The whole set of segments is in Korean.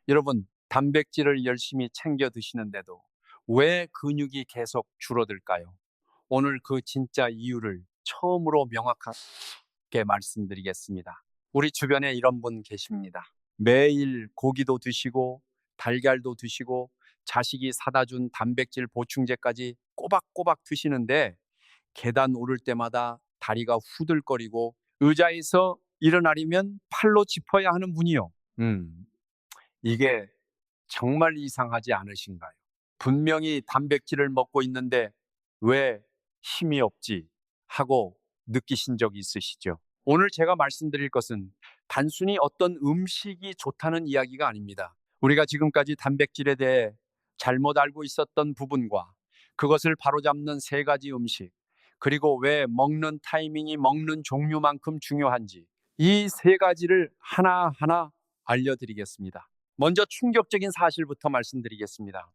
여러분, 단백질을 열심히 챙겨 드시는데도 왜 근육이 계속 줄어들까요? 오늘 그 진짜 이유를 처음으로 명확하게 말씀드리겠습니다. 우리 주변에 이런 분 계십니다. 매일 고기도 드시고 달걀도 드시고 자식이 사다 준 단백질 보충제까지 꼬박꼬박 드시는데 계단 오를 때마다 다리가 후들거리고 의자에서 일어나려면 팔로 짚어야 하는 분이요. 이게 정말 이상하지 않으신가요? 분명히 단백질을 먹고 있는데 왜 힘이 없지 하고 느끼신 적이 있으시죠? 오늘 제가 말씀드릴 것은 단순히 어떤 음식이 좋다는 이야기가 아닙니다. 우리가 지금까지 단백질에 대해 잘못 알고 있었던 부분과 그것을 바로잡는 세 가지 음식, 그리고 왜 먹는 타이밍이 먹는 종류만큼 중요한지 이 세 가지를 하나하나 알려드리겠습니다. 먼저 충격적인 사실부터 말씀드리겠습니다.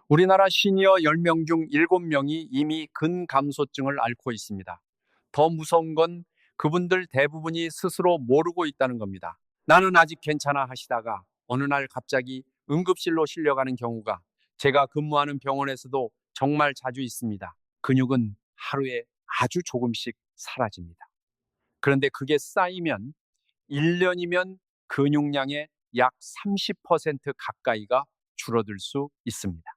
우리나라 시니어 10명 중 7명이 이미 근감소증을 앓고 있습니다. 더 무서운 건 그분들 대부분이 스스로 모르고 있다는 겁니다. 나는 아직 괜찮아 하시다가 어느 날 갑자기 응급실로 실려가는 경우가 제가 근무하는 병원에서도 정말 자주 있습니다. 근육은 하루에 아주 조금씩 사라집니다. 그런데 그게 쌓이면 1년이면 근육량의 약 30% 가까이가 줄어들 수 있습니다.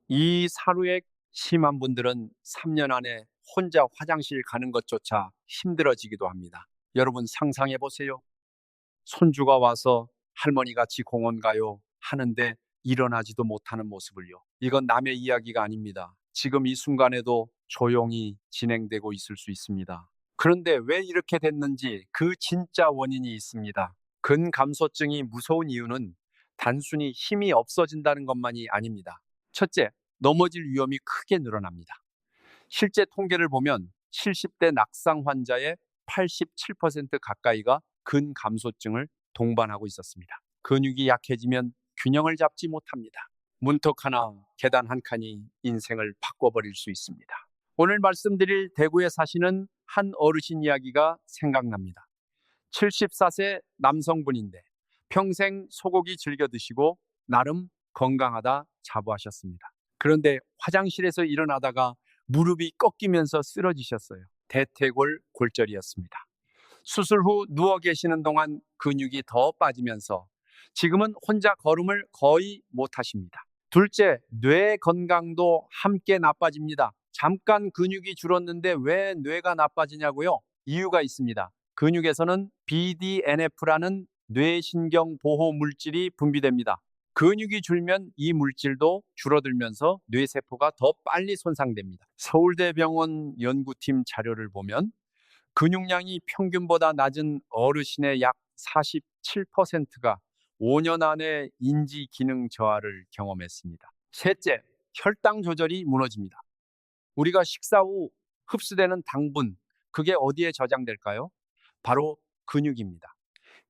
이 사루액 심한 분들은 3년 안에 혼자 화장실 가는 것조차 힘들어지기도 합니다. 여러분 상상해 보세요. 손주가 와서 할머니 같이 공원 가요 하는데 일어나지도 못하는 모습을요. 이건 남의 이야기가 아닙니다. 지금 이 순간에도 조용히 진행되고 있을 수 있습니다. 그런데 왜 이렇게 됐는지 그 진짜 원인이 있습니다. 근감소증이 무서운 이유는 단순히 힘이 없어진다는 것만이 아닙니다. 첫째, 넘어질 위험이 크게 늘어납니다. 실제 통계를 보면 70대 낙상 환자의 87% 가까이가 근감소증을 동반하고 있었습니다. 근육이 약해지면 균형을 잡지 못합니다. 문턱 하나, 계단 한 칸이 인생을 바꿔버릴 수 있습니다. 오늘 말씀드릴 대구에 사시는 한 어르신 이야기가 생각납니다. 74세 남성분인데 평생 소고기 즐겨 드시고 나름 건강하다 자부하셨습니다. 그런데 화장실에서 일어나다가 무릎이 꺾이면서 쓰러지셨어요. 대퇴골 골절이었습니다. 수술 후 누워 계시는 동안 근육이 더 빠지면서 지금은 혼자 걸음을 거의 못 하십니다. 둘째, 뇌 건강도 함께 나빠집니다. 잠깐 근육이 줄었는데 왜 뇌가 나빠지냐고요? 이유가 있습니다. 근육에서는 BDNF라는 뇌신경 보호 물질이 분비됩니다. 근육이 줄면 이 물질도 줄어들면서 뇌세포가 더 빨리 손상됩니다. 서울대병원 연구팀 자료를 보면 근육량이 평균보다 낮은 어르신의 약 47%가 5년 안에 인지 기능 저하를 경험했습니다. 셋째, 혈당 조절이 무너집니다. 우리가 식사 후 흡수되는 당분, 그게 어디에 저장될까요? 바로 근육입니다.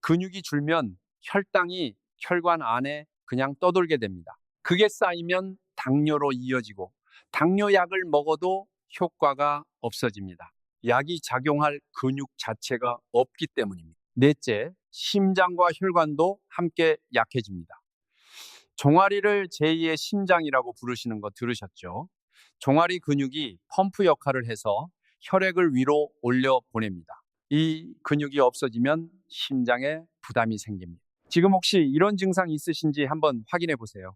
근육이 줄면 혈당이 혈관 안에 그냥 떠돌게 됩니다. 그게 쌓이면 당뇨로 이어지고 당뇨약을 먹어도 효과가 없어집니다. 약이 작용할 근육 자체가 없기 때문입니다. 넷째, 심장과 혈관도 함께 약해집니다. 종아리를 제2의 심장이라고 부르시는 거 들으셨죠? 종아리 근육이 펌프 역할을 해서 혈액을 위로 올려 보냅니다. 이 근육이 없어지면 심장에 부담이 생깁니다. 지금 혹시 이런 증상 있으신지 한번 확인해 보세요.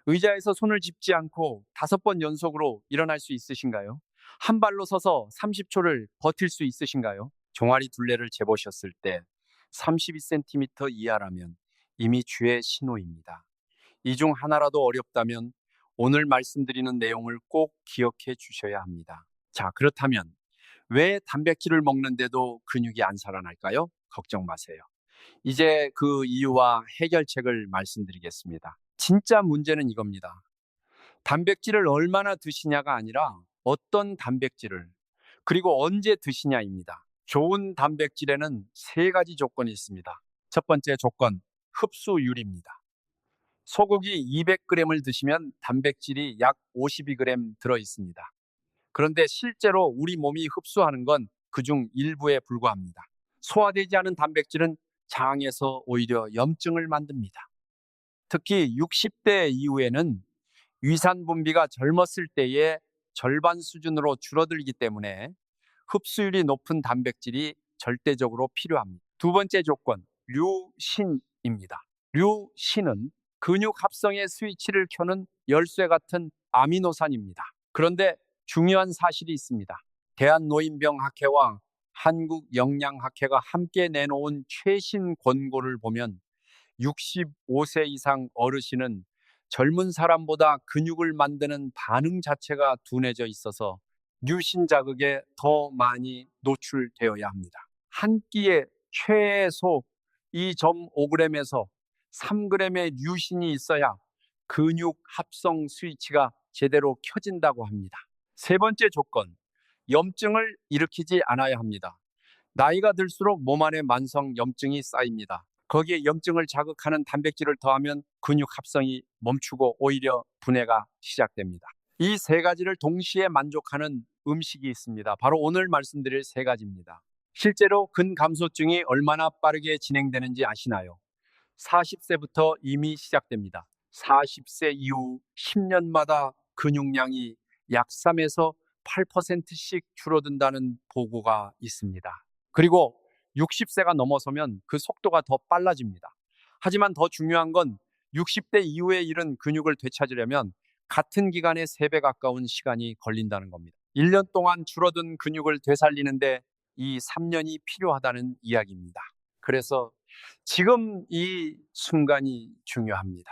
의자에서 손을 짚지 않고 5번 연속으로 일어날 수 있으신가요? 한 발로 서서 30초를 버틸 수 있으신가요? 종아리 둘레를 재보셨을 때 32cm 이하라면 이미 주의 신호입니다. 이 중 하나라도 어렵다면 오늘 말씀드리는 내용을 꼭 기억해 주셔야 합니다. 자, 그렇다면 왜 단백질을 먹는데도 근육이 안 살아날까요? 걱정 마세요. 이제 그 이유와 해결책을 말씀드리겠습니다. 진짜 문제는 이겁니다. 단백질을 얼마나 드시냐가 아니라 어떤 단백질을, 그리고 언제 드시냐입니다. 좋은 단백질에는 3가지 조건이 있습니다. 첫 번째 조건, 흡수율입니다. 소고기 200g을 드시면 단백질이 약 52g 들어 있습니다. 그런데 실제로 우리 몸이 흡수하는 건 그중 일부에 불과합니다. 소화되지 않은 단백질은 장에서 오히려 염증을 만듭니다. 특히 60대 이후에는 위산 분비가 젊었을 때의 절반 수준으로 줄어들기 때문에 흡수율이 높은 단백질이 절대적으로 필요합니다. 두 번째 조건, 류신입니다. 류신은 근육 합성의 스위치를 켜는 열쇠 같은 아미노산입니다. 그런데 중요한 사실이 있습니다. 대한노인병학회와 한국영양학회가 함께 내놓은 최신 권고를 보면 65세 이상 어르신은 젊은 사람보다 근육을 만드는 반응 자체가 둔해져 있어서 류신 자극에 더 많이 노출되어야 합니다. 한 끼에 최소 2.5g에서 3g의 류신이 있어야 근육 합성 스위치가 제대로 켜진다고 합니다. 세 번째 조건, 염증을 일으키지 않아야 합니다. 나이가 들수록 몸 안에 만성 염증이 쌓입니다. 거기에 염증을 자극하는 단백질을 더하면 근육 합성이 멈추고 오히려 분해가 시작됩니다. 이 세 가지를 동시에 만족하는 음식이 있습니다. 바로 오늘 말씀드릴 세 가지입니다. 실제로 근감소증이 얼마나 빠르게 진행되는지 아시나요? 40세부터 이미 시작됩니다. 40세 이후 10년마다 근육량이 약 3에서 8%씩 줄어든다는 보고가 있습니다. 그리고 60세가 넘어서면 그 속도가 더 빨라집니다. 하지만 더 중요한 건 60대 이후에 잃은 근육을 되찾으려면 같은 기간에 3배 가까운 시간이 걸린다는 겁니다. 1년 동안 줄어든 근육을 되살리는데 이 3년이 필요하다는 이야기입니다. 그래서 지금 이 순간이 중요합니다.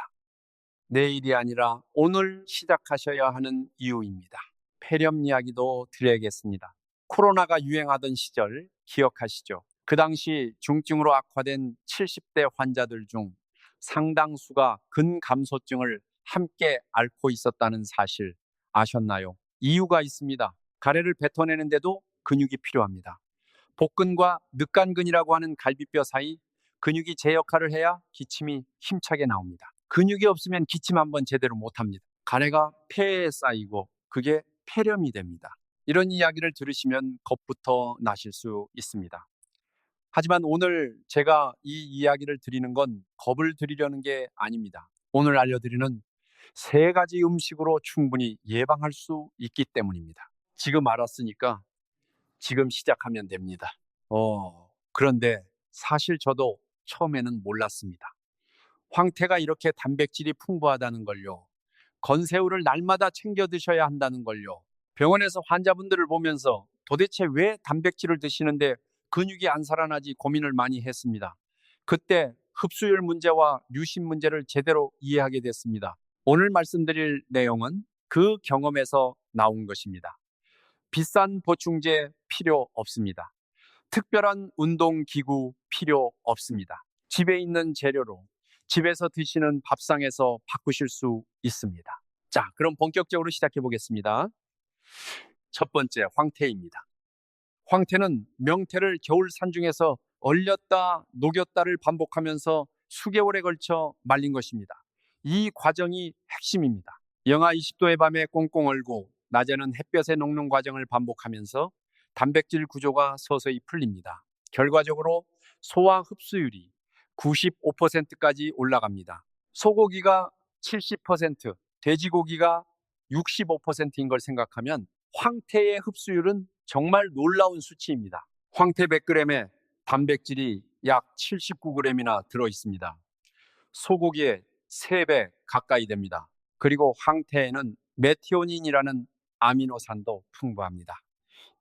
내일이 아니라 오늘 시작하셔야 하는 이유입니다. 폐렴 이야기도 드려야겠습니다. 코로나가 유행하던 시절 기억하시죠? 그 당시 중증으로 악화된 70대 환자들 중 상당수가 근감소증을 함께 앓고 있었다는 사실 아셨나요? 이유가 있습니다. 가래를 뱉어내는데도 근육이 필요합니다. 복근과 늑간근이라고 하는 갈비뼈 사이 근육이 제 역할을 해야 기침이 힘차게 나옵니다. 근육이 없으면 기침 한번 제대로 못합니다. 가래가 폐에 쌓이고 그게 폐렴이 됩니다. 이런 이야기를 들으시면 겁부터 나실 수 있습니다. 하지만 오늘 제가 이 이야기를 드리는 건 겁을 드리려는 게 아닙니다. 오늘 알려드리는 세 가지 음식으로 충분히 예방할 수 있기 때문입니다. 지금 알았으니까 지금 시작하면 됩니다. 그런데 사실 저도 처음에는 몰랐습니다. 황태가 이렇게 단백질이 풍부하다는 걸요. 건새우를 날마다 챙겨 드셔야 한다는 걸요. 병원에서 환자분들을 보면서 도대체 왜 단백질을 드시는데 근육이 안 살아나지 고민을 많이 했습니다. 그때 흡수율 문제와 류신 문제를 제대로 이해하게 됐습니다. 오늘 말씀드릴 내용은 그 경험에서 나온 것입니다. 비싼 보충제 필요 없습니다. 특별한 운동기구 필요 없습니다. 집에 있는 재료로 집에서 드시는 밥상에서 바꾸실 수 있습니다. 자, 그럼 본격적으로 시작해 보겠습니다. 첫 번째, 황태입니다. 황태는 명태를 겨울 산중에서 얼렸다 녹였다를 반복하면서 수개월에 걸쳐 말린 것입니다. 이 과정이 핵심입니다. 영하 20도의 밤에 꽁꽁 얼고 낮에는 햇볕에 녹는 과정을 반복하면서 단백질 구조가 서서히 풀립니다. 결과적으로 소화 흡수율이 95%까지 올라갑니다. 소고기가 70%, 돼지고기가 65%인 걸 생각하면 황태의 흡수율은 정말 놀라운 수치입니다. 황태 100g에 단백질이 약 79g이나 들어 있습니다. 소고기의 3배 가까이 됩니다. 그리고 황태에는 메티오닌이라는 아미노산도 풍부합니다.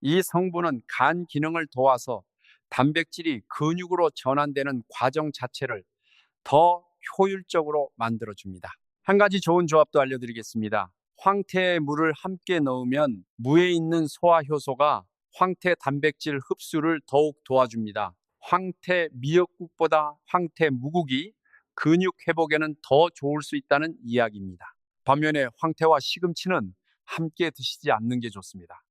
이 성분은 간 기능을 도와서 단백질이 근육으로 전환되는 과정 자체를 더 효율적으로 만들어줍니다. 한 가지 좋은 조합도 알려드리겠습니다. 황태에 물을 함께 넣으면 무에 있는 소화 효소가 황태 단백질 흡수를 더욱 도와줍니다. 황태 미역국보다 황태 무국이 근육 회복에는 더 좋을 수 있다는 이야기입니다. 반면에 황태와 시금치는 함께 드시지 않는 게 좋습니다.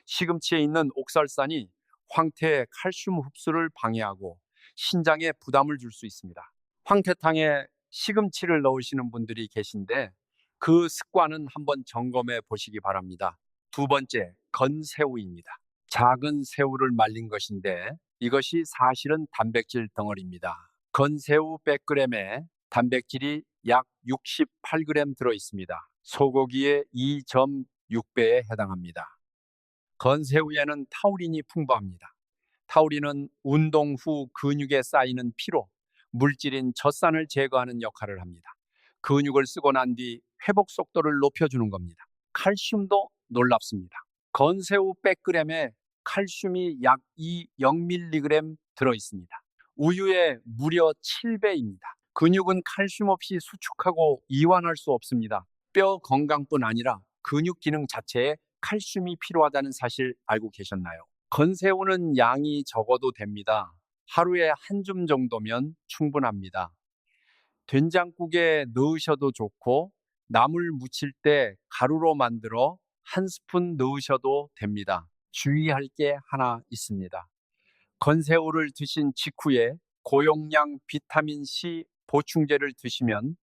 시금치에 있는 옥살산이 황태의 칼슘 흡수를 방해하고 신장에 부담을 줄 수 있습니다. 황태탕에 시금치를 넣으시는 분들이 계신데 그 습관은 한번 점검해 보시기 바랍니다. 두 번째, 건새우입니다. 작은 새우를 말린 것인데 이것이 사실은 단백질 덩어리입니다. 건새우 100g에 단백질이 약 68g 들어있습니다. 소고기의 2.6배에 해당합니다. 건새우에는 타우린이 풍부합니다. 타우린은 운동 후 근육에 쌓이는 피로, 물질인 젖산을 제거하는 역할을 합니다. 근육을 쓰고 난 뒤 회복 속도를 높여주는 겁니다. 칼슘도 놀랍습니다. 건새우 100g에 칼슘이 약 0mg 들어있습니다. 우유의 무려 7배입니다. 근육은 칼슘 없이 수축하고 이완할 수 없습니다. 뼈 건강뿐 아니라 근육 기능 자체에 칼슘이 필요하다는 사실 알고 계셨나요? 건새우는 양이 적어도 됩니다. 하루에 한 줌 정도면 충분합니다. 된장국에 넣으셔도 좋고 나물 무칠 때 가루로 만들어 한 스푼 넣으셔도 됩니다. 주의할 게 하나 있습니다. 건새우를 드신 직후에 고용량 비타민C 보충제를 드시면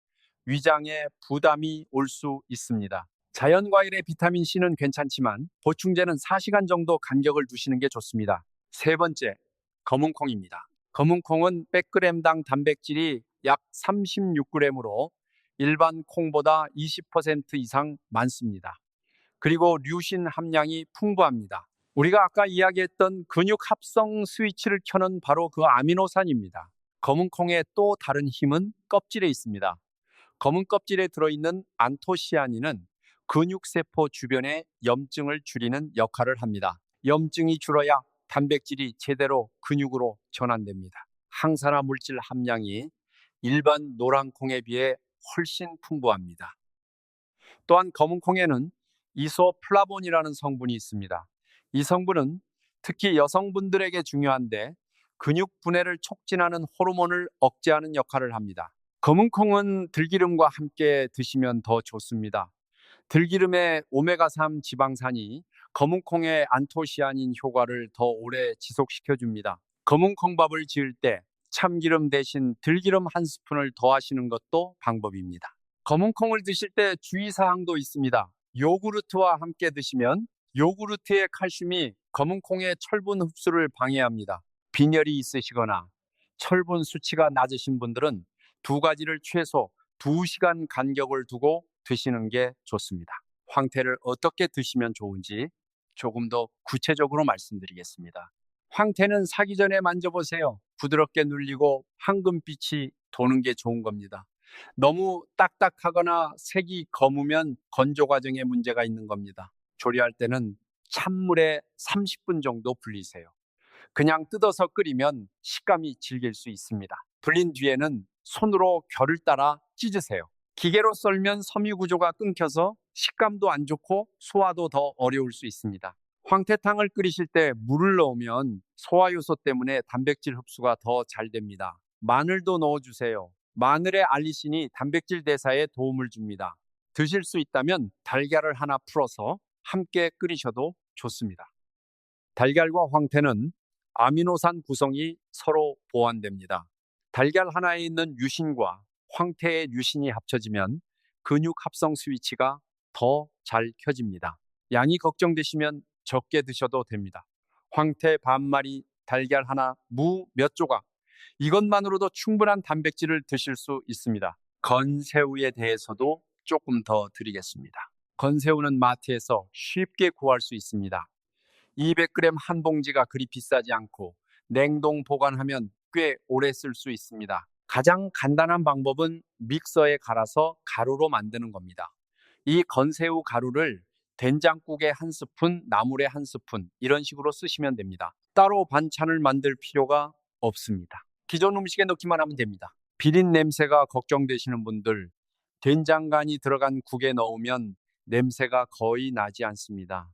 위장에 부담이 올 수 있습니다. 자연과일의 비타민C는 괜찮지만 보충제는 4시간 정도 간격을 두시는 게 좋습니다. 세 번째, 검은콩입니다. 검은콩은 100g당 단백질이 약 36g으로 일반 콩보다 20% 이상 많습니다. 그리고 류신 함량이 풍부합니다. 우리가 아까 이야기했던 근육 합성 스위치를 켜는 바로 그 아미노산입니다. 검은콩의 또 다른 힘은 껍질에 있습니다. 검은 껍질에 들어있는 안토시아닌은 근육세포 주변의 염증을 줄이는 역할을 합니다. 염증이 줄어야 단백질이 제대로 근육으로 전환됩니다. 항산화 물질 함량이 일반 노란콩에 비해 훨씬 풍부합니다. 또한 검은콩에는 이소플라본이라는 성분이 있습니다. 이 성분은 특히 여성분들에게 중요한데 근육 분해를 촉진하는 호르몬을 억제하는 역할을 합니다. 검은콩은 들기름과 함께 드시면 더 좋습니다. 들기름의 오메가3 지방산이 검은콩의 안토시아닌 효과를 더 오래 지속시켜줍니다. 검은콩밥을 지을 때 참기름 대신 들기름 한 스푼을 더하시는 것도 방법입니다. 검은콩을 드실 때 주의사항도 있습니다. 요구르트와 함께 드시면 요구르트의 칼슘이 검은콩의 철분 흡수를 방해합니다. 빈혈이 있으시거나 철분 수치가 낮으신 분들은 두 가지를 최소 2시간 간격을 두고 드시는 게 좋습니다. 황태를 어떻게 드시면 좋은지 조금 더 구체적으로 말씀드리겠습니다. 황태는 사기 전에 만져보세요. 부드럽게 눌리고 황금빛이 도는 게 좋은 겁니다. 너무 딱딱하거나 색이 검으면 건조 과정에 문제가 있는 겁니다. 조리할 때는 찬물에 30분 정도 불리세요. 그냥 뜯어서 끓이면 식감이 질길 수 있습니다. 불린 뒤에는 손으로 결을 따라 찢으세요. 기계로 썰면 섬유 구조가 끊겨서 식감도 안 좋고 소화도 더 어려울 수 있습니다. 황태탕을 끓이실 때 물을 넣으면 소화효소 때문에 단백질 흡수가 더 잘 됩니다. 마늘도 넣어주세요. 마늘의 알리신이 단백질 대사에 도움을 줍니다. 드실 수 있다면 달걀을 하나 풀어서 함께 끓이셔도 좋습니다. 달걀과 황태는 아미노산 구성이 서로 보완됩니다. 달걀 하나에 있는 유신과 황태의 유신이 합쳐지면 근육 합성 스위치가 더 잘 켜집니다. 양이 걱정되시면 적게 드셔도 됩니다. 황태 반 마리, 달걀 하나, 무 몇 조각. 이것만으로도 충분한 단백질을 드실 수 있습니다. 건새우에 대해서도 조금 더 드리겠습니다. 건새우는 마트에서 쉽게 구할 수 있습니다. 200g 한 봉지가 그리 비싸지 않고 냉동 보관하면 꽤 오래 쓸 수 있습니다. 가장 간단한 방법은 믹서에 갈아서 가루로 만드는 겁니다. 이 건새우 가루를 된장국에 한 스푼, 나물에 한 스푼 이런 식으로 쓰시면 됩니다. 따로 반찬을 만들 필요가 없습니다. 기존 음식에 넣기만 하면 됩니다. 비린 냄새가 걱정되시는 분들, 된장간이 들어간 국에 넣으면 냄새가 거의 나지 않습니다.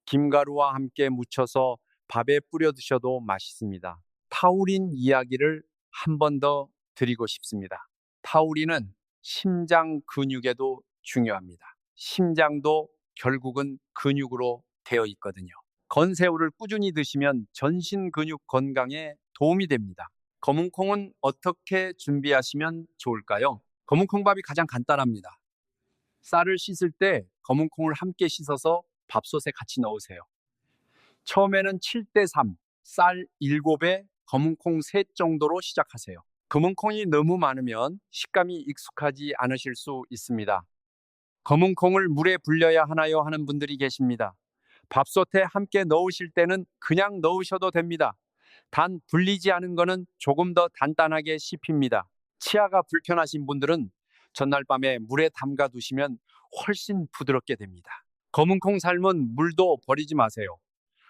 김가루와 함께 무쳐서 밥에 뿌려 드셔도 맛있습니다. 타우린 이야기를 한 번 더 드리고 싶습니다. 타우린은 심장 근육에도 중요합니다. 심장도 결국은 근육으로 되어 있거든요. 건새우를 꾸준히 드시면 전신 근육 건강에 도움이 됩니다. 검은콩은 어떻게 준비하시면 좋을까요? 검은콩밥이 가장 간단합니다. 쌀을 씻을 때 검은콩을 함께 씻어서 밥솥에 같이 넣으세요. 처음에는 7대3, 쌀 7에 검은콩 3 정도로 시작하세요. 검은콩이 너무 많으면 식감이 익숙하지 않으실 수 있습니다. 검은콩을 물에 불려야 하나요? 하는 분들이 계십니다. 밥솥에 함께 넣으실 때는 그냥 넣으셔도 됩니다. 단 불리지 않은 거는 조금 더 단단하게 씹힙니다. 치아가 불편하신 분들은 전날 밤에 물에 담가 두시면 훨씬 부드럽게 됩니다. 검은콩 삶은 물도 버리지 마세요.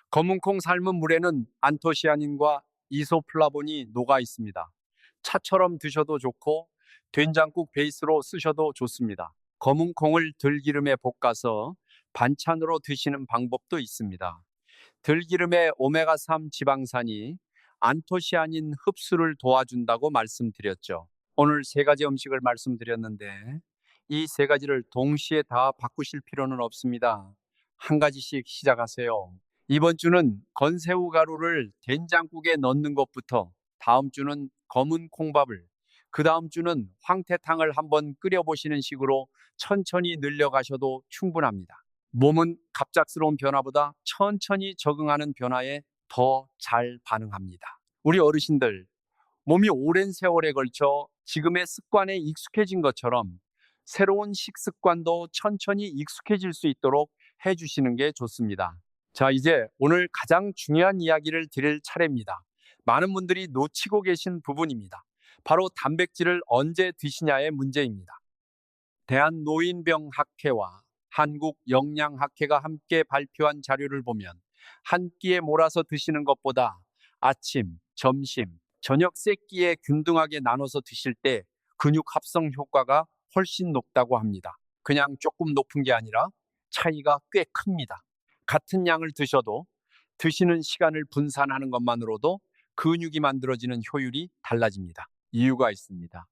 검은콩 삶은 물에는 안토시아닌과 이소플라본이 녹아 있습니다. 차처럼 드셔도 좋고 된장국 베이스로 쓰셔도 좋습니다. 검은콩을 들기름에 볶아서 반찬으로 드시는 방법도 있습니다. 들기름의 오메가3 지방산이 안토시아닌 흡수를 도와준다고 말씀드렸죠. 오늘 세 가지 음식을 말씀드렸는데 이 세 가지를 동시에 다 바꾸실 필요는 없습니다. 한 가지씩 시작하세요. 이번 주는 건새우 가루를 된장국에 넣는 것부터, 다음 주는 검은 콩밥을, 그 다음 주는 황태탕을 한번 끓여보시는 식으로 천천히 늘려가셔도 충분합니다. 몸은 갑작스러운 변화보다 천천히 적응하는 변화에 더 잘 반응합니다. 우리 어르신들, 몸이 오랜 세월에 걸쳐 지금의 습관에 익숙해진 것처럼 새로운 식습관도 천천히 익숙해질 수 있도록 해주시는 게 좋습니다. 자, 이제 오늘 가장 중요한 이야기를 드릴 차례입니다. 많은 분들이 놓치고 계신 부분입니다. 바로 단백질을 언제 드시냐의 문제입니다. 대한노인병학회와 한국영양학회가 함께 발표한 자료를 보면 한 끼에 몰아서 드시는 것보다 아침, 점심, 저녁 세 끼에 균등하게 나눠서 드실 때 근육 합성 효과가 훨씬 높다고 합니다. 그냥 조금 높은 게 아니라 차이가 꽤 큽니다. 같은 양을 드셔도 드시는 시간을 분산하는 것만으로도 근육이 만들어지는 효율이 달라집니다. 이유가 있습니다.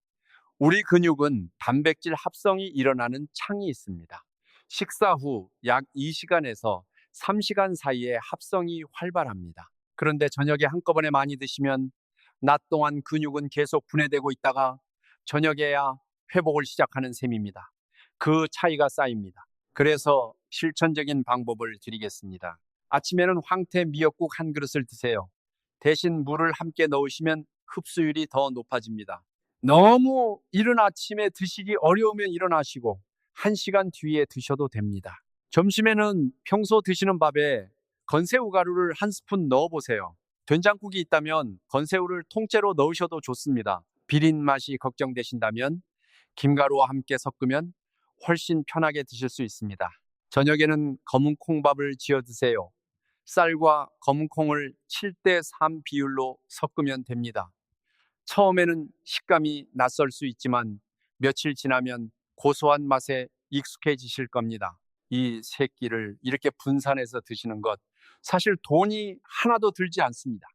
우리 근육은 단백질 합성이 일어나는 창이 있습니다. 식사 후 약 2시간에서 3시간 사이에 합성이 활발합니다. 그런데 저녁에 한꺼번에 많이 드시면 낮 동안 근육은 계속 분해되고 있다가 저녁에야 회복을 시작하는 셈입니다. 그 차이가 쌓입니다. 그래서 실천적인 방법을 드리겠습니다. 아침에는 황태 미역국 한 그릇을 드세요. 대신 물을 함께 넣으시면 흡수율이 더 높아집니다. 너무 이른 아침에 드시기 어려우면 일어나시고 1시간 뒤에 드셔도 됩니다. 점심에는 평소 드시는 밥에 건새우 가루를 한 스푼 넣어보세요. 된장국이 있다면 건새우를 통째로 넣으셔도 좋습니다. 비린 맛이 걱정되신다면 김가루와 함께 섞으면 훨씬 편하게 드실 수 있습니다. 저녁에는 검은 콩밥을 지어 드세요. 쌀과 검은 콩을 7대3 비율로 섞으면 됩니다. 처음에는 식감이 낯설 수 있지만 며칠 지나면 고소한 맛에 익숙해지실 겁니다. 이 세 끼를 이렇게 분산해서 드시는 것, 사실 돈이 하나도 들지 않습니다.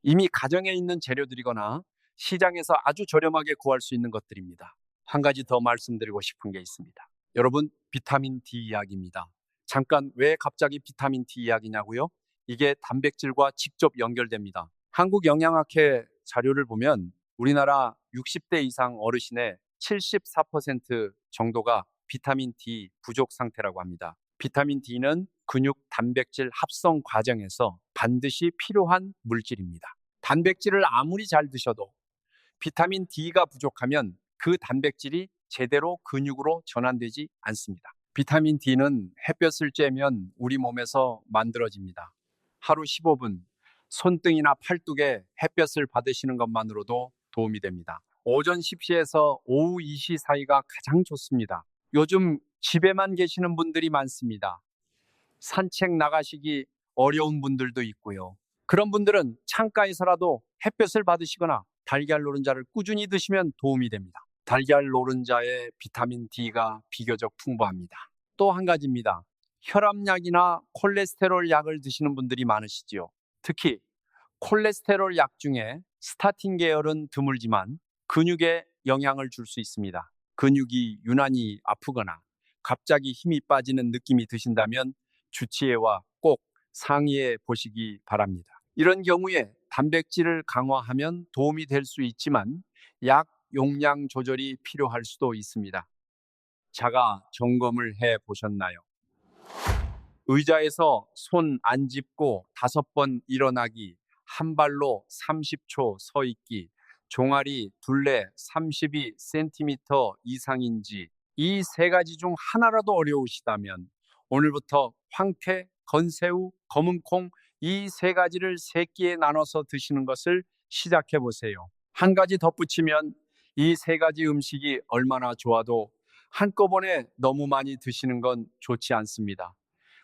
이미 가정에 있는 재료들이거나 시장에서 아주 저렴하게 구할 수 있는 것들입니다. 한 가지 더 말씀드리고 싶은 게 있습니다. 여러분, 비타민 D 이야기입니다. 잠깐 왜 갑자기 비타민 D 이야기냐고요? 이게 단백질과 직접 연결됩니다. 한국영양학회 자료를 보면 우리나라 60대 이상 어르신의 74% 정도가 비타민 D 부족 상태라고 합니다. 비타민 D는 근육 단백질 합성 과정에서 반드시 필요한 물질입니다. 단백질을 아무리 잘 드셔도 비타민 D가 부족하면 그 단백질이 제대로 근육으로 전환되지 않습니다. 비타민 D는 햇볕을 쬐면 우리 몸에서 만들어집니다. 하루 15분 손등이나 팔뚝에 햇볕을 받으시는 것만으로도 도움이 됩니다. 오전 10시에서 오후 2시 사이가 가장 좋습니다. 요즘 집에만 계시는 분들이 많습니다. 산책 나가시기 어려운 분들도 있고요. 그런 분들은 창가에서라도 햇볕을 받으시거나 달걀 노른자를 꾸준히 드시면 도움이 됩니다. 달걀 노른자에 비타민 D가 비교적 풍부합니다. 또 한 가지입니다. 혈압약이나 콜레스테롤 약을 드시는 분들이 많으시지요. 특히 콜레스테롤 약 중에 스타틴 계열은 드물지만 근육에 영향을 줄 수 있습니다. 근육이 유난히 아프거나 갑자기 힘이 빠지는 느낌이 드신다면 주치의와 꼭 상의해 보시기 바랍니다. 이런 경우에 단백질을 강화하면 도움이 될 수 있지만 약 용량 조절이 필요할 수도 있습니다. 자가 점검을 해 보셨나요? 의자에서 손 안 짚고 5번 일어나기, 한 발로 30초 서 있기, 종아리 둘레 32cm 이상인지 이 세 가지 중 하나라도 어려우시다면 오늘부터 황태, 건새우, 검은콩 이 세 가지를 세 끼에 나눠서 드시는 것을 시작해 보세요. 한 가지 덧붙이면 이 세 가지 음식이 얼마나 좋아도 한꺼번에 너무 많이 드시는 건 좋지 않습니다.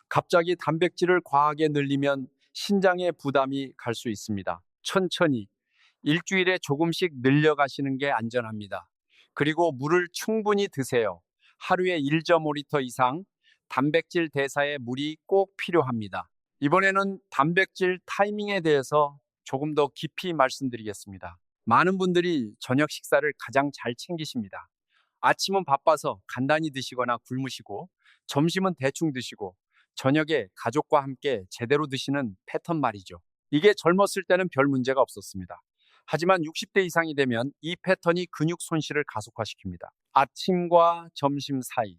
갑자기 단백질을 과하게 늘리면 신장에 부담이 갈 수 있습니다. 천천히 일주일에 조금씩 늘려가시는 게 안전합니다. 그리고 물을 충분히 드세요. 하루에 1.5리터 이상 단백질 대사에 물이 꼭 필요합니다. 이번에는 단백질 타이밍에 대해서 조금 더 깊이 말씀드리겠습니다. 많은 분들이 저녁 식사를 가장 잘 챙기십니다. 아침은 바빠서 간단히 드시거나 굶으시고, 점심은 대충 드시고, 저녁에 가족과 함께 제대로 드시는 패턴 말이죠. 이게 젊었을 때는 별 문제가 없었습니다. 하지만 60대 이상이 되면 이 패턴이 근육 손실을 가속화시킵니다. 아침과 점심 사이,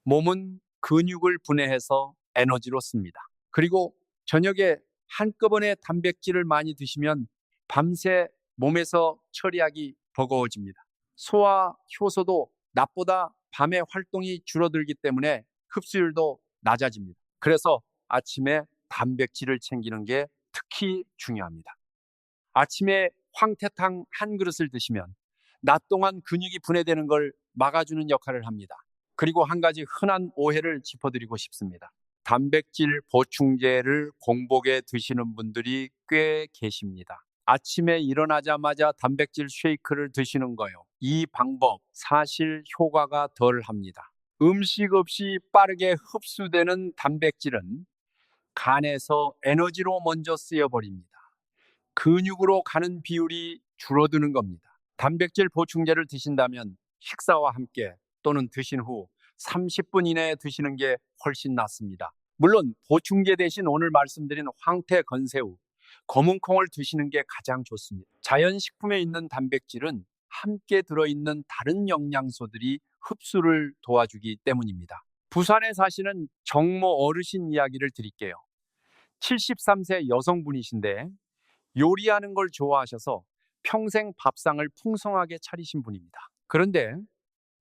몸은 근육을 분해해서 에너지로 씁니다. 그리고 저녁에 한꺼번에 단백질을 많이 드시면 밤새 몸에서 처리하기 버거워집니다. 소화 효소도 낮보다 밤에 활동이 줄어들기 때문에 흡수율도 낮아집니다. 그래서 아침에 단백질을 챙기는 게 특히 중요합니다. 아침에 황태탕 한 그릇을 드시면 낮 동안 근육이 분해되는 걸 막아주는 역할을 합니다. 그리고 한 가지 흔한 오해를 짚어드리고 싶습니다. 단백질 보충제를 공복에 드시는 분들이 꽤 계십니다. 아침에 일어나자마자 단백질 쉐이크를 드시는 거요. 이 방법 사실 효과가 덜 합니다. 음식 없이 빠르게 흡수되는 단백질은 간에서 에너지로 먼저 쓰여버립니다. 근육으로 가는 비율이 줄어드는 겁니다. 단백질 보충제를 드신다면 식사와 함께 또는 드신 후 30분 이내에 드시는 게 훨씬 낫습니다. 물론 보충제 대신 오늘 말씀드린 황태, 건새우, 검은콩을 드시는 게 가장 좋습니다. 자연식품에 있는 단백질은 함께 들어있는 다른 영양소들이 흡수를 도와주기 때문입니다. 부산에 사시는 정모 어르신 이야기를 드릴게요. 73세 여성분이신데 요리하는 걸 좋아하셔서 평생 밥상을 풍성하게 차리신 분입니다. 그런데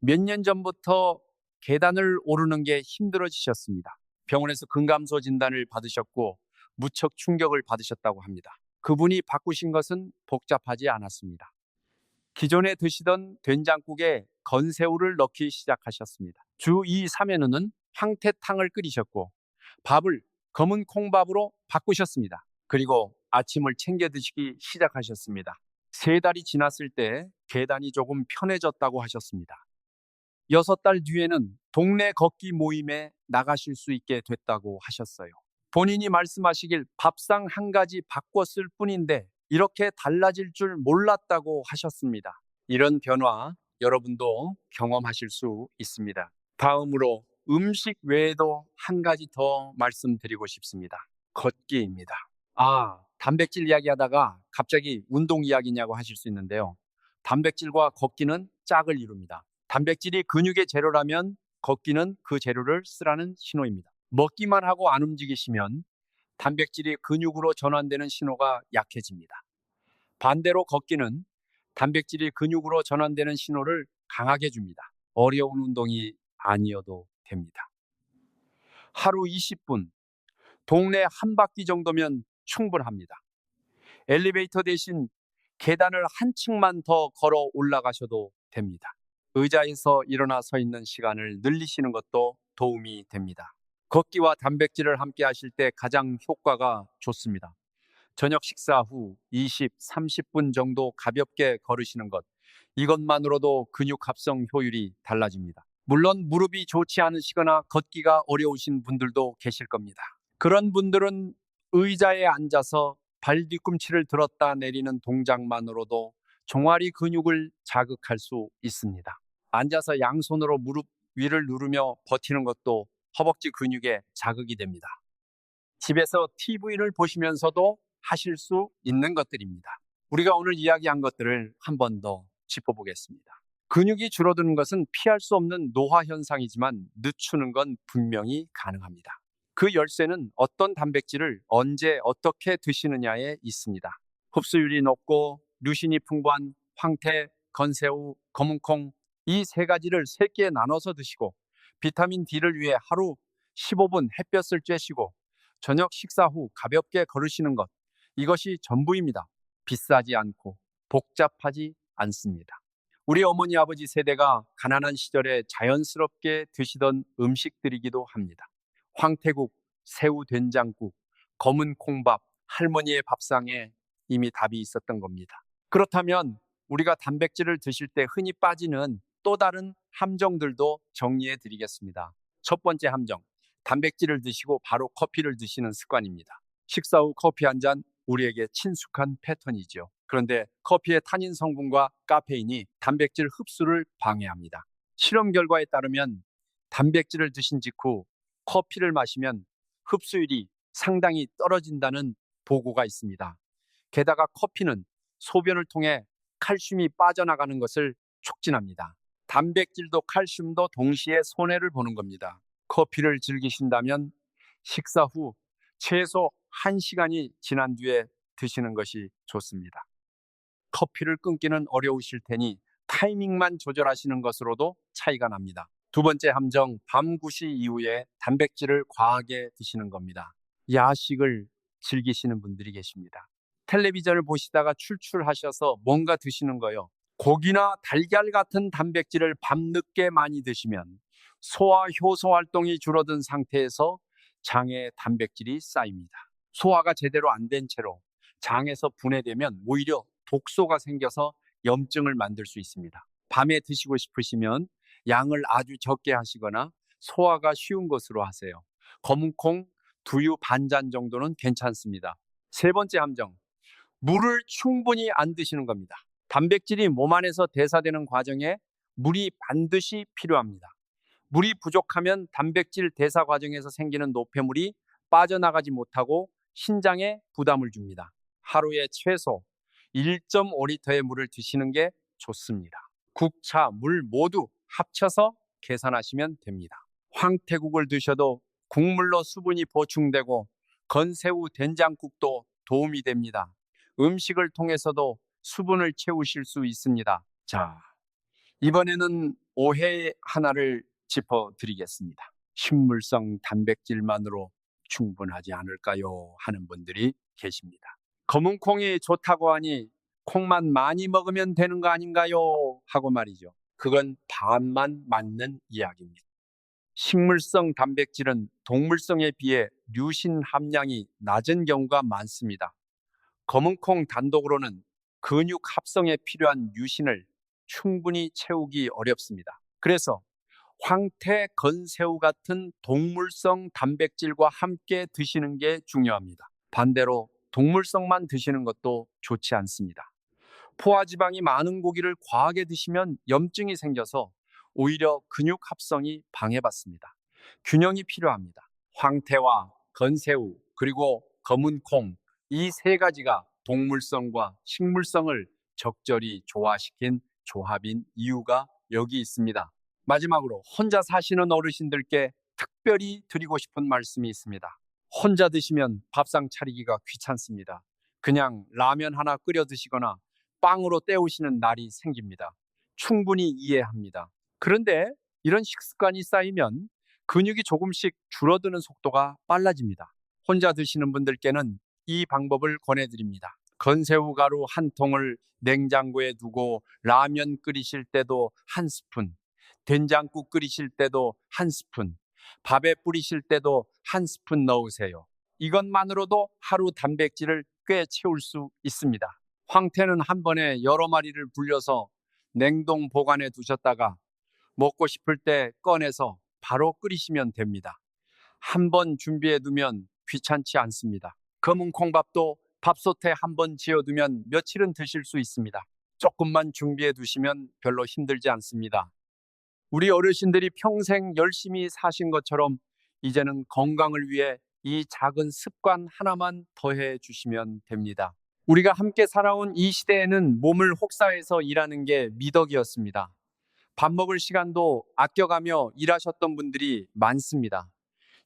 몇 년 전부터 계단을 오르는 게 힘들어지셨습니다. 병원에서 근감소 진단을 받으셨고 무척 충격을 받으셨다고 합니다. 그분이 바꾸신 것은 복잡하지 않았습니다. 기존에 드시던 된장국에 건새우를 넣기 시작하셨습니다. 주 2, 3회는 황태탕을 끓이셨고 밥을 검은 콩밥으로 바꾸셨습니다. 그리고 아침을 챙겨 드시기 시작하셨습니다. 3달이 지났을 때 계단이 조금 편해졌다고 하셨습니다. 6달 뒤에는 동네 걷기 모임에 나가실 수 있게 됐다고 하셨어요. 본인이 말씀하시길 밥상 한 가지 바꿨을 뿐인데 이렇게 달라질 줄 몰랐다고 하셨습니다. 이런 변화 여러분도 경험하실 수 있습니다. 다음으로 음식 외에도 한 가지 더 말씀드리고 싶습니다. 걷기입니다. 단백질 이야기하다가 갑자기 운동 이야기냐고 하실 수 있는데요. 단백질과 걷기는 짝을 이룹니다. 단백질이 근육의 재료라면 걷기는 그 재료를 쓰라는 신호입니다. 먹기만 하고 안 움직이시면 단백질이 근육으로 전환되는 신호가 약해집니다. 반대로 걷기는 단백질이 근육으로 전환되는 신호를 강하게 줍니다. 어려운 운동이 아니어도 됩니다. 하루 20분, 동네 한 바퀴 정도면 충분합니다. 엘리베이터 대신 계단을 한 층만 더 걸어 올라가셔도 됩니다. 의자에서 일어나 서 있는 시간을 늘리시는 것도 도움이 됩니다. 걷기와 단백질을 함께 하실 때 가장 효과가 좋습니다. 저녁 식사 후 20, 30분 정도 가볍게 걸으시는 것, 이것만으로도 근육 합성 효율이 달라집니다. 물론 무릎이 좋지 않으시거나 걷기가 어려우신 분들도 계실 겁니다. 그런 분들은 의자에 앉아서 발 뒤꿈치를 들었다 내리는 동작만으로도 종아리 근육을 자극할 수 있습니다. 앉아서 양손으로 무릎 위를 누르며 버티는 것도 허벅지 근육에 자극이 됩니다. 집에서 TV를 보시면서도 하실 수 있는 것들입니다. 우리가 오늘 이야기한 것들을 한 번 더 짚어보겠습니다. 근육이 줄어드는 것은 피할 수 없는 노화 현상이지만 늦추는 건 분명히 가능합니다. 그 열쇠는 어떤 단백질을 언제 어떻게 드시느냐에 있습니다. 흡수율이 높고 류신이 풍부한 황태, 건새우, 검은콩 이 세 가지를 3끼에 나눠서 드시고 비타민 D를 위해 하루 15분 햇볕을 쬐시고 저녁 식사 후 가볍게 걸으시는 것 이것이 전부입니다. 비싸지 않고 복잡하지 않습니다. 우리 어머니 아버지 세대가 가난한 시절에 자연스럽게 드시던 음식들이기도 합니다. 황태국, 새우 된장국, 검은 콩밥, 할머니의 밥상에 이미 답이 있었던 겁니다. 그렇다면 우리가 단백질을 드실 때 흔히 빠지는 또 다른 함정들도 정리해 드리겠습니다. 첫 번째 함정, 단백질을 드시고 바로 커피를 드시는 습관입니다. 식사 후 커피 한 잔, 우리에게 친숙한 패턴이죠. 그런데 커피의 타닌 성분과 카페인이 단백질 흡수를 방해합니다. 실험 결과에 따르면 단백질을 드신 직후 커피를 마시면 흡수율이 상당히 떨어진다는 보고가 있습니다. 게다가 커피는 소변을 통해 칼슘이 빠져나가는 것을 촉진합니다. 단백질도 칼슘도 동시에 손해를 보는 겁니다. 커피를 즐기신다면 식사 후 최소 1시간이 지난 뒤에 드시는 것이 좋습니다. 커피를 끊기는 어려우실 테니 타이밍만 조절하시는 것으로도 차이가 납니다. 두 번째 함정, 밤 9시 이후에 단백질을 과하게 드시는 겁니다. 야식을 즐기시는 분들이 계십니다. 텔레비전을 보시다가 출출하셔서 뭔가 드시는 거요. 고기나 달걀 같은 단백질을 밤늦게 많이 드시면 소화 효소 활동이 줄어든 상태에서 장에 단백질이 쌓입니다. 소화가 제대로 안 된 채로 장에서 분해되면 오히려 독소가 생겨서 염증을 만들 수 있습니다. 밤에 드시고 싶으시면 양을 아주 적게 하시거나 소화가 쉬운 것으로 하세요. 검은콩, 두유 반잔 정도는 괜찮습니다. 세 번째 함정, 물을 충분히 안 드시는 겁니다. 단백질이 몸 안에서 대사되는 과정에 물이 반드시 필요합니다. 물이 부족하면 단백질 대사 과정에서 생기는 노폐물이 빠져나가지 못하고 신장에 부담을 줍니다. 하루에 최소 1.5리터의 물을 드시는 게 좋습니다. 국, 차, 물 모두 합쳐서 계산하시면 됩니다. 황태국을 드셔도 국물로 수분이 보충되고 건새우 된장국도 도움이 됩니다. 음식을 통해서도 수분을 채우실 수 있습니다. 자, 이번에는 오해 하나를 짚어드리겠습니다. 식물성 단백질만으로 충분하지 않을까요? 하는 분들이 계십니다. 검은 콩이 좋다고 하니 콩만 많이 먹으면 되는 거 아닌가요? 하고 말이죠. 그건 반만 맞는 이야기입니다. 식물성 단백질은 동물성에 비해 류신 함량이 낮은 경우가 많습니다. 검은콩 단독으로는 근육 합성에 필요한 류신을 충분히 채우기 어렵습니다. 그래서 황태, 건새우 같은 동물성 단백질과 함께 드시는 게 중요합니다. 반대로 동물성만 드시는 것도 좋지 않습니다. 포화지방이 많은 고기를 과하게 드시면 염증이 생겨서 오히려 근육 합성이 방해받습니다. 균형이 필요합니다. 황태와 건새우 그리고 검은 콩 이 세 가지가 동물성과 식물성을 적절히 조화시킨 조합인 이유가 여기 있습니다. 마지막으로 혼자 사시는 어르신들께 특별히 드리고 싶은 말씀이 있습니다. 혼자 드시면 밥상 차리기가 귀찮습니다. 그냥 라면 하나 끓여 드시거나 빵으로 때우시는 날이 생깁니다. 충분히 이해합니다. 그런데 이런 식습관이 쌓이면 근육이 조금씩 줄어드는 속도가 빨라집니다. 혼자 드시는 분들께는 이 방법을 권해드립니다. 건새우 가루 한 통을 냉장고에 두고 라면 끓이실 때도 한 스푼, 된장국 끓이실 때도 한 스푼, 밥에 뿌리실 때도 한 스푼 넣으세요. 이것만으로도 하루 단백질을 꽤 채울 수 있습니다. 황태는 한 번에 여러 마리를 불려서 냉동 보관해 두셨다가 먹고 싶을 때 꺼내서 바로 끓이시면 됩니다. 한 번 준비해 두면 귀찮지 않습니다. 검은 콩밥도 밥솥에 한 번 지어두면 며칠은 드실 수 있습니다. 조금만 준비해 두시면 별로 힘들지 않습니다. 우리 어르신들이 평생 열심히 사신 것처럼 이제는 건강을 위해 이 작은 습관 하나만 더해 주시면 됩니다. 우리가 함께 살아온 이 시대에는 몸을 혹사해서 일하는 게 미덕이었습니다. 밥 먹을 시간도 아껴가며 일하셨던 분들이 많습니다.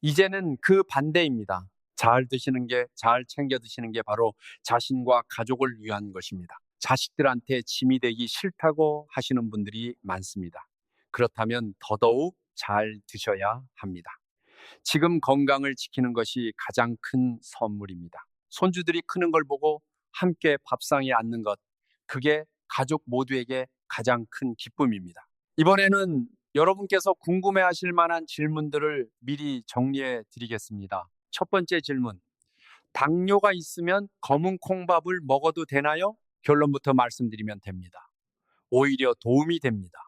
이제는 그 반대입니다. 잘 드시는 게, 잘 챙겨 드시는 게 바로 자신과 가족을 위한 것입니다. 자식들한테 짐이 되기 싫다고 하시는 분들이 많습니다. 그렇다면 더더욱 잘 드셔야 합니다. 지금 건강을 지키는 것이 가장 큰 선물입니다. 손주들이 크는 걸 보고 함께 밥상에 앉는 것, 그게 가족 모두에게 가장 큰 기쁨입니다. 이번에는 여러분께서 궁금해하실 만한 질문들을 미리 정리해 드리겠습니다. 첫 번째 질문, 당뇨가 있으면 검은 콩밥을 먹어도 되나요? 결론부터 말씀드리면 됩니다. 오히려 도움이 됩니다.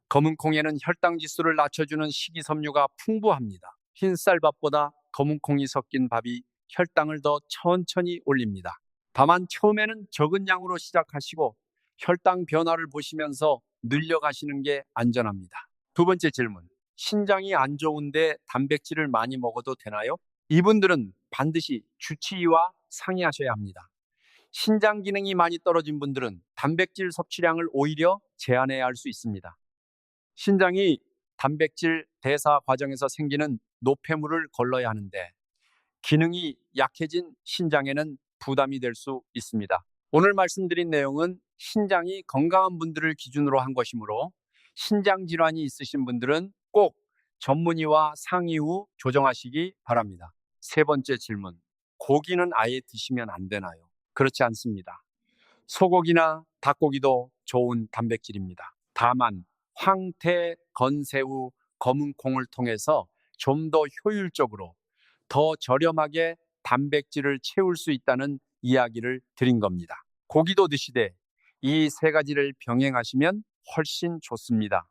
검은 콩에는 혈당 지수를 낮춰주는 식이섬유가 풍부합니다. 흰 쌀밥보다 검은 콩이 섞인 밥이 혈당을 더 천천히 올립니다. 다만 처음에는 적은 양으로 시작하시고 혈당 변화를 보시면서 늘려가시는 게 안전합니다. 두 번째 질문, 신장이 안 좋은데 단백질을 많이 먹어도 되나요? 이분들은 반드시 주치의와 상의하셔야 합니다. 신장 기능이 많이 떨어진 분들은 단백질 섭취량을 오히려 제한해야 할 수 있습니다. 신장이 단백질 대사 과정에서 생기는 노폐물을 걸러야 하는데 기능이 약해진 신장에는 부담이 될 수 있습니다. 오늘 말씀드린 내용은 신장이 건강한 분들을 기준으로 한 것이므로 신장 질환이 있으신 분들은 꼭 전문의와 상의 후 조정하시기 바랍니다. 세 번째 질문, 고기는 아예 드시면 안 되나요? 그렇지 않습니다. 소고기나 닭고기도 좋은 단백질입니다. 다만 황태, 건새우, 검은 콩을 통해서 좀 더 효율적으로, 더 저렴하게 단백질을 채울 수 있다는 이야기를 드린 겁니다. 고기도 드시되 이 세 가지를 병행하시면 훨씬 좋습니다.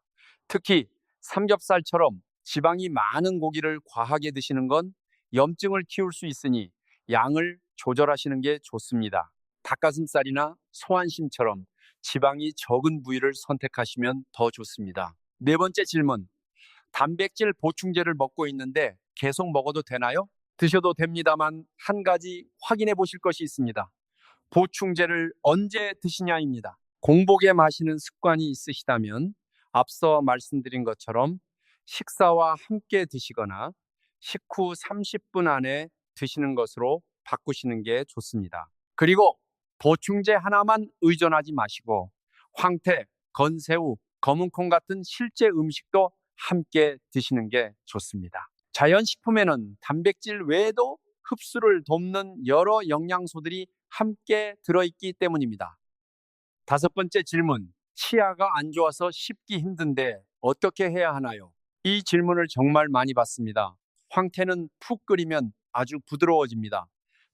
특히 삼겹살처럼 지방이 많은 고기를 과하게 드시는 건 염증을 키울 수 있으니 양을 조절하시는 게 좋습니다. 닭가슴살이나 소안심처럼 지방이 적은 부위를 선택하시면 더 좋습니다. 네 번째 질문, 단백질 보충제를 먹고 있는데 계속 먹어도 되나요? 드셔도 됩니다만 한 가지 확인해 보실 것이 있습니다. 보충제를 언제 드시냐입니다. 공복에 마시는 습관이 있으시다면 앞서 말씀드린 것처럼 식사와 함께 드시거나 식후 30분 안에 드시는 것으로 바꾸시는 게 좋습니다. 그리고 보충제 하나만 의존하지 마시고 황태, 건새우, 검은콩 같은 실제 음식도 함께 드시는 게 좋습니다. 자연식품에는 단백질 외에도 흡수를 돕는 여러 영양소들이 함께 들어있기 때문입니다. 다섯 번째 질문, 치아가 안 좋아서 씹기 힘든데 어떻게 해야 하나요? 이 질문을 정말 많이 받습니다. 황태는 푹 끓이면 아주 부드러워집니다.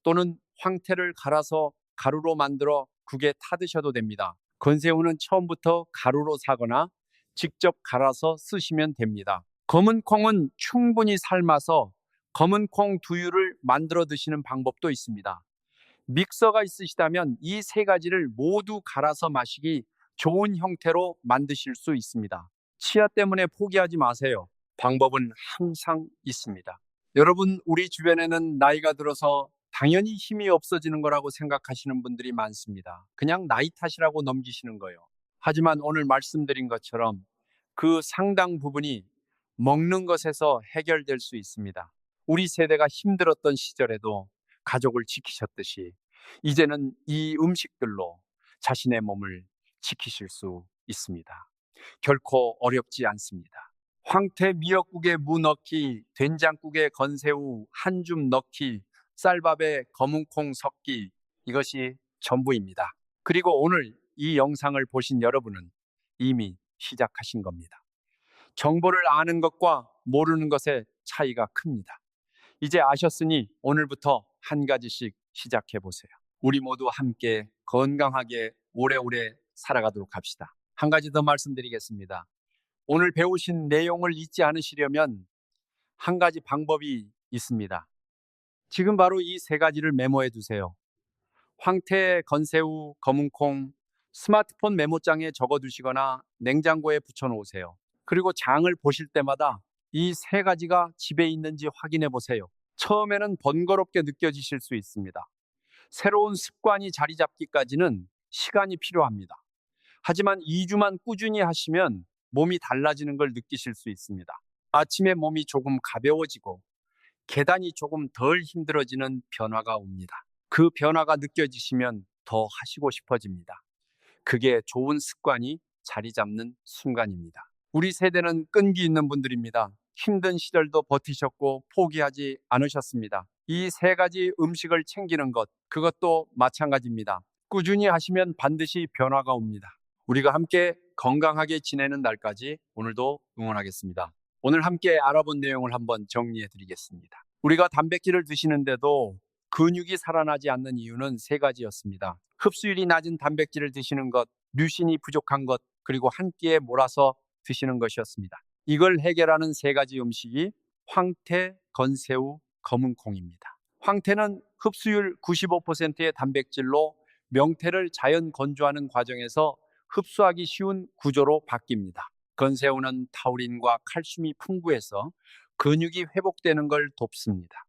또는 황태를 갈아서 가루로 만들어 국에 타 드셔도 됩니다. 건새우는 처음부터 가루로 사거나 직접 갈아서 쓰시면 됩니다. 검은 콩은 충분히 삶아서 검은 콩 두유를 만들어 드시는 방법도 있습니다. 믹서가 있으시다면 이 세 가지를 모두 갈아서 마시기 좋은 형태로 만드실 수 있습니다. 치아 때문에 포기하지 마세요. 방법은 항상 있습니다. 여러분, 우리 주변에는 나이가 들어서 당연히 힘이 없어지는 거라고 생각하시는 분들이 많습니다. 그냥 나이 탓이라고 넘기시는 거예요. 하지만 오늘 말씀드린 것처럼 그 상당 부분이 먹는 것에서 해결될 수 있습니다. 우리 세대가 힘들었던 시절에도 가족을 지키셨듯이 이제는 이 음식들로 자신의 몸을 지키실 수 있습니다. 결코 어렵지 않습니다. 황태 미역국에 무 넣기, 된장국에 건새우 한 줌 넣기, 쌀밥에 검은콩 섞기, 이것이 전부입니다. 그리고 오늘 이 영상을 보신 여러분은 이미 시작하신 겁니다. 정보를 아는 것과 모르는 것의 차이가 큽니다. 이제 아셨으니 오늘부터 한 가지씩 시작해 보세요. 우리 모두 함께 건강하게 오래오래 살아가도록 합시다. 한 가지 더 말씀드리겠습니다. 오늘 배우신 내용을 잊지 않으시려면 한 가지 방법이 있습니다. 지금 바로 이 세 가지를 메모해 두세요. 황태, 건새우, 검은콩, 스마트폰 메모장에 적어 두시거나 냉장고에 붙여 놓으세요. 그리고 장을 보실 때마다 이 세 가지가 집에 있는지 확인해 보세요. 처음에는 번거롭게 느껴지실 수 있습니다. 새로운 습관이 자리 잡기까지는 시간이 필요합니다. 하지만 2주만 꾸준히 하시면 몸이 달라지는 걸 느끼실 수 있습니다. 아침에 몸이 조금 가벼워지고 계단이 조금 덜 힘들어지는 변화가 옵니다. 그 변화가 느껴지시면 더 하시고 싶어집니다. 그게 좋은 습관이 자리 잡는 순간입니다. 우리 세대는 끈기 있는 분들입니다. 힘든 시절도 버티셨고 포기하지 않으셨습니다. 이 세 가지 음식을 챙기는 것, 그것도 마찬가지입니다. 꾸준히 하시면 반드시 변화가 옵니다. 우리가 함께 건강하게 지내는 날까지 오늘도 응원하겠습니다. 오늘 함께 알아본 내용을 한번 정리해 드리겠습니다. 우리가 단백질을 드시는데도 근육이 살아나지 않는 이유는 세 가지였습니다. 흡수율이 낮은 단백질을 드시는 것, 류신이 부족한 것, 그리고 한 끼에 몰아서 드시는 것이었습니다. 이걸 해결하는 세 가지 음식이 황태, 건새우, 검은콩입니다. 황태는 흡수율 95%의 단백질로 명태를 자연 건조하는 과정에서 흡수하기 쉬운 구조로 바뀝니다. 건새우는 타우린과 칼슘이 풍부해서 근육이 회복되는 걸 돕습니다.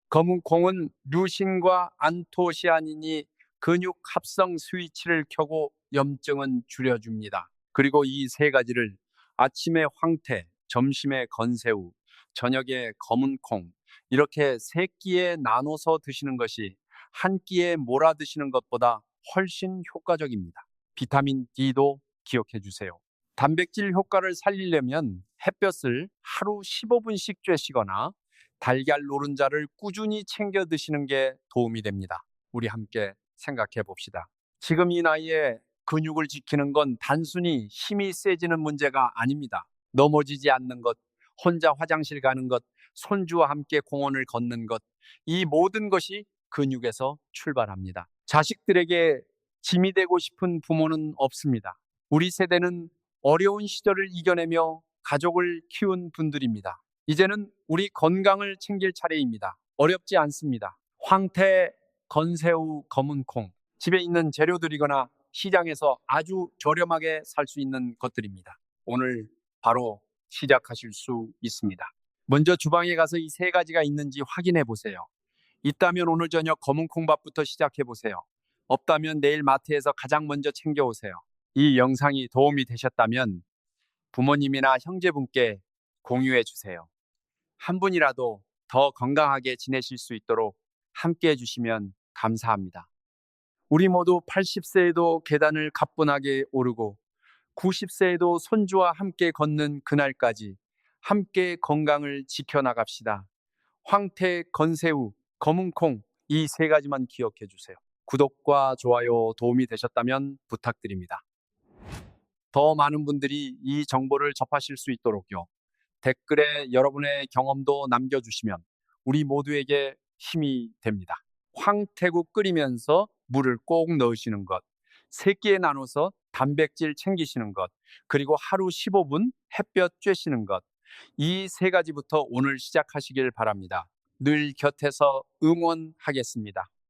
검은콩은 류신과 안토시아닌이 근육 합성 스위치를 켜고 염증은 줄여줍니다. 그리고 이 세 가지를 아침에 황태, 점심에 건새우, 저녁에 검은콩 이렇게 세 끼에 나눠서 드시는 것이 한 끼에 몰아 드시는 것보다 훨씬 효과적입니다. 비타민 D도 기억해 주세요. 단백질 효과를 살리려면 햇볕을 하루 15분씩 쬐시거나 달걀 노른자를 꾸준히 챙겨 드시는 게 도움이 됩니다. 우리 함께 생각해 봅시다. 지금 이 나이에 근육을 지키는 건 단순히 힘이 세지는 문제가 아닙니다. 넘어지지 않는 것, 혼자 화장실 가는 것, 손주와 함께 공원을 걷는 것, 이 모든 것이 근육에서 출발합니다. 자식들에게 짐이 되고 싶은 부모는 없습니다. 우리 세대는 어려운 시절을 이겨내며 가족을 키운 분들입니다. 이제는 우리 건강을 챙길 차례입니다. 어렵지 않습니다. 황태, 건새우, 검은콩, 집에 있는 재료들이거나 시장에서 아주 저렴하게 살 수 있는 것들입니다. 오늘 바로 시작하실 수 있습니다. 먼저 주방에 가서 이 세 가지가 있는지 확인해 보세요. 있다면 오늘 저녁 검은콩밥부터 시작해 보세요. 없다면 내일 마트에서 가장 먼저 챙겨 오세요. 이 영상이 도움이 되셨다면 부모님이나 형제분께 공유해 주세요. 한 분이라도 더 건강하게 지내실 수 있도록 함께 해주시면 감사합니다. 우리 모두 80세에도 계단을 가뿐하게 오르고 90세에도 손주와 함께 걷는 그날까지 함께 건강을 지켜나갑시다. 황태, 건새우, 검은콩 이 세 가지만 기억해 주세요. 구독과 좋아요 도움이 되셨다면 부탁드립니다. 더 많은 분들이 이 정보를 접하실 수 있도록요. 댓글에 여러분의 경험도 남겨주시면 우리 모두에게 힘이 됩니다. 황태국 끓이면서 물을 꼭 넣으시는 것, 세 끼에 나눠서 단백질 챙기시는 것, 그리고 하루 15분 햇볕 쬐시는 것, 이 세 가지부터 오늘 시작하시길 바랍니다. 늘 곁에서 응원하겠습니다.